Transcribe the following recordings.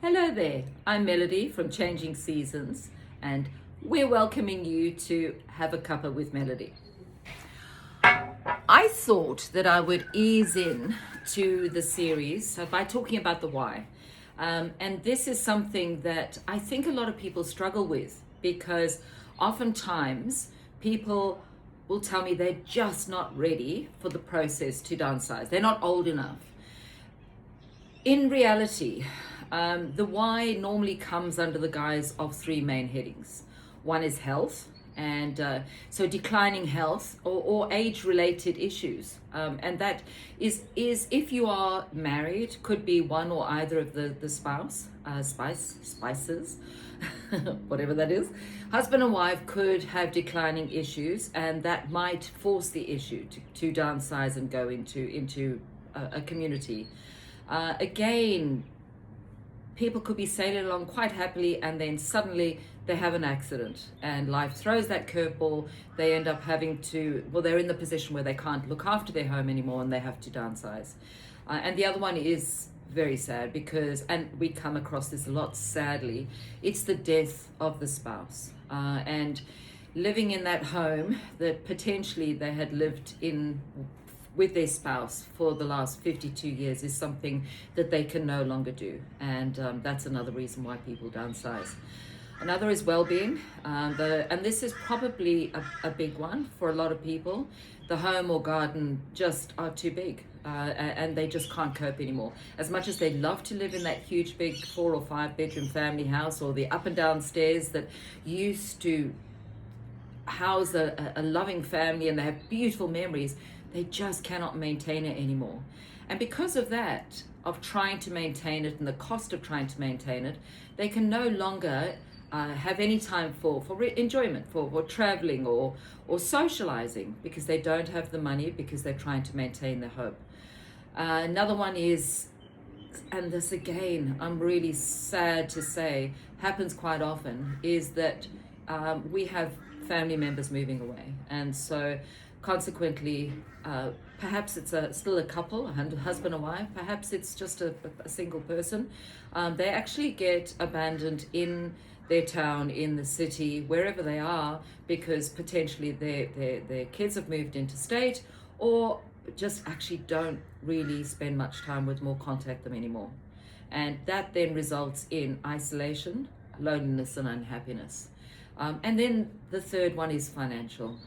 Hello there, I'm Melody from Changing Seasons, and we're welcoming you to Have a Cuppa with Melody. I thought that I would ease in to the series by talking about the why. And this is something that I think a lot of people struggle with, because oftentimes people will tell me they're just not ready for the process to downsize. They're not old enough. In reality, the why normally comes under the guise of three main headings. One is health, and so declining health or age-related issues. And that is if you are married, could be one or either of the spouses, whatever that is. Husband and wife could have declining issues, and that might force the issue to downsize and go into a community. Again, people could be sailing along quite happily, and then suddenly they have an accident and life throws that curveball. They end up having to, they're in the position where they can't look after their home anymore and they have to downsize. And the other one is very sad because, and we come across this a lot sadly, it's the death of the spouse. And living in that home that potentially they had lived in with their spouse for the last 52 years is something that they can no longer do. And that's another reason why people downsize. Another is well-being, and this is probably a big one for a lot of people. The home or garden just are too big, and they just can't cope anymore. As much as they love to live in that huge big 4 or 5 bedroom family house, or the up and down stairs that used to house a loving family and they have beautiful memories, they just cannot maintain it anymore. And because of that, of trying to maintain it and the cost of trying to maintain it, they can no longer have any time for enjoyment, for traveling or socializing, because they don't have the money, because they're trying to maintain their home. Another one is, and this again, I'm really sad to say, happens quite often, is that we have family members moving away. And so consequently, perhaps it's still a couple, a husband and wife, perhaps it's just a single person. They actually get abandoned in their town, in the city, wherever they are, because potentially their kids have moved interstate, or just actually don't really spend much time with them or contact them anymore. And that then results in isolation, loneliness, and unhappiness. And then the third one is financial.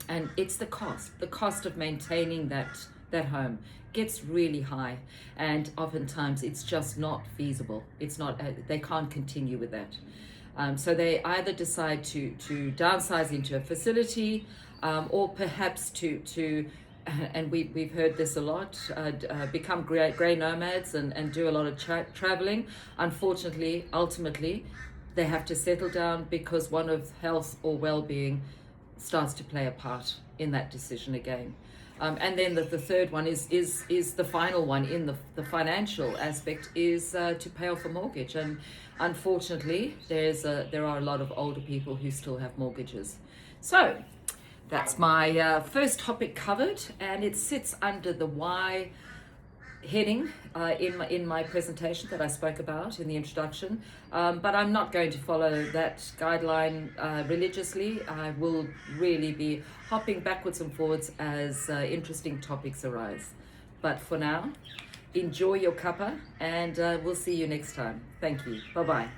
And it's the cost of maintaining that home gets really high, and oftentimes it's just not feasible. It's not, they can't continue with that. So they either decide to downsize into a facility, or perhaps to and we've heard this a lot, become grey nomads and do a lot of traveling. Unfortunately, ultimately, they have to settle down because one of health or well-being starts to play a part in that decision again. And then the third one is the final one in the financial aspect, is to pay off a mortgage. And unfortunately, there are a lot of older people who still have mortgages. So that's my first topic covered, and it sits under the why heading in my presentation that I spoke about in the introduction, but I'm not going to follow that guideline religiously. I will really be hopping backwards and forwards as interesting topics arise. But for now, enjoy your cuppa, and we'll see you next time. Thank you. Bye-bye.